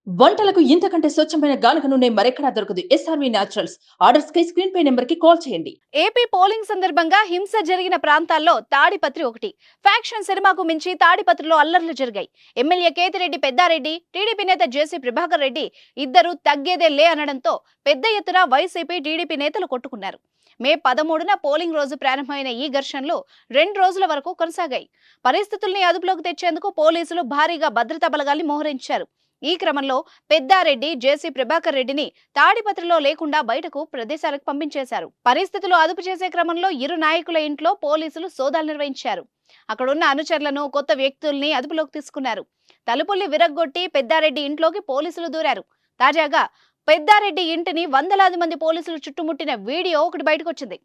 వంటలకు ఇంతకంటే స్వచ్ఛమైన గానుగ నూనె మరెక్కడా దొరకదు. SRV naturals. ఆర్డర్స్ కై స్క్రీన్ పై నెంబర్ కి కాల్ చేయండి. ఏపీ పోలింగ్ సందర్భంగా హింస జరిగిన ప్రాంతాల్లో తాడిపత్రి ఒకటి. ఫ్యాక్షన్ సినిమాకు మించి తాడిపత్రిలో అల్లర్లు జరిగాయి. ఎమ్మెల్యే కేతిరెడ్డి పెద్దారెడ్డి, టీడీపీ నేత జేసీ ప్రభాకర్ రెడ్డి ఇద్దరు తగ్గేదే లే అనడంతో పెద్ద ఎత్తున వైసీపీ, టీడీపీ నేతలు కొట్టుకున్నారు. మే 13న పోలింగ్ రోజు ప్రారంభమైన ఈ ఘర్షణలు 2 రోజుల వరకు కొనసాగాయి. పరిస్థితుల్ని అదుపులోకి తెచ్చేందుకు పోలీసులు భారీగా భద్రతా బలగాల్ని మోహరించారు. ఈ క్రమంలో పెద్దారెడ్డి, జేసీ ప్రభాకర్ రెడ్డిని తాడిపత్రిలో లేకుండా బయటకు ప్రదేశాలకు పంపించేశారు. పరిస్థితులు అదుపు చేసే క్రమంలో ఇరు నాయకుల ఇంట్లో పోలీసులు సోదాలు నిర్వహించారు. అక్కడున్న అనుచరులను, కొత్త వ్యక్తుల్ని అదుపులోకి తీసుకున్నారు. తలుపుల్ని విరగ్గొట్టి పెద్దారెడ్డి ఇంట్లోకి పోలీసులు దూరారు. తాజాగా పెద్దారెడ్డి ఇంటిని వందలాది మంది పోలీసులు చుట్టుముట్టిన వీడియో ఒకటి బయటకొచ్చింది.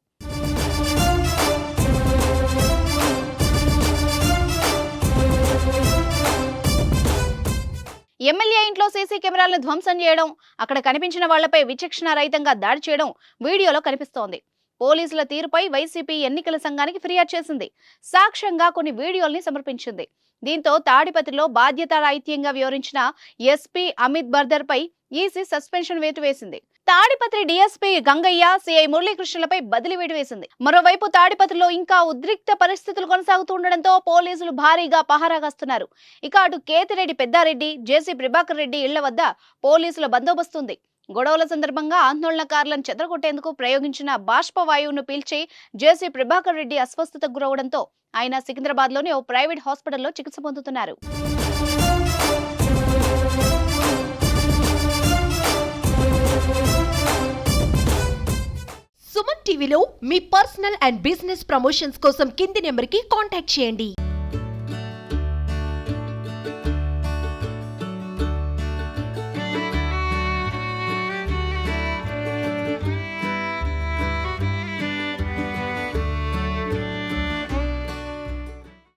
ఎమ్మెల్యే ఇంట్లో సీసీ కెమెరాలను ధ్వంసం చేయడం, అక్కడ కనిపించిన వాళ్లపై విచక్షణ రహితంగా దాడి చేయడం వీడియోలో కనిపిస్తోంది. పోలీసుల తీరుపై వైసీపీ ఎన్నికల సంఘానికి ఫిర్యాదు చేసింది. సాక్ష్యంగా కొన్ని వీడియోల్ని సమర్పించింది. దీంతో తాడిపత్రిలో బాధ్యతారాహిత్యంగా వ్యవహరించిన ఎస్పీ అమిత్ బర్దర్ పై ఈసీ సస్పెన్షన్ వేటు వేసింది. తాడిపత్రి డీఎస్పీ గంగయ్య, సిఐ మురళీకృష్ణలపై బదిలీ వేటు వేసింది. మరోవైపు తాడిపత్రిలో ఇంకా ఉద్రిక్త పరిస్థితులు కొనసాగుతుండటంతో పోలీసులు భారీగా పహారా కాస్తున్నారు. ఇక అటు కేతిరెడ్డి పెద్దారెడ్డి, జేసీ ప్రభాకర్ రెడ్డి ఇళ్ల వద్ద పోలీసుల బందోబస్తుంది. గొడవల సందర్భంగా ఆందోళనకారులను చెదరగొట్టేందుకు ప్రయోగించిన బాష్పవాయువును పీల్చి జేసీ ప్రభాకర్ రెడ్డి అస్వస్థతకు గురవడంతో ఆయన సికింద్రాబాద్ లోని ఓ ప్రైవేట్ హాస్పిటల్లో చికిత్స పొందుతున్నారు. సుమన్ టీవీలో మీ పర్సనల్ అండ్ బిజినెస్ ప్రమోషన్స్ కోసం కింది నెంబర్కి కాంటాక్ట్ చేయండి.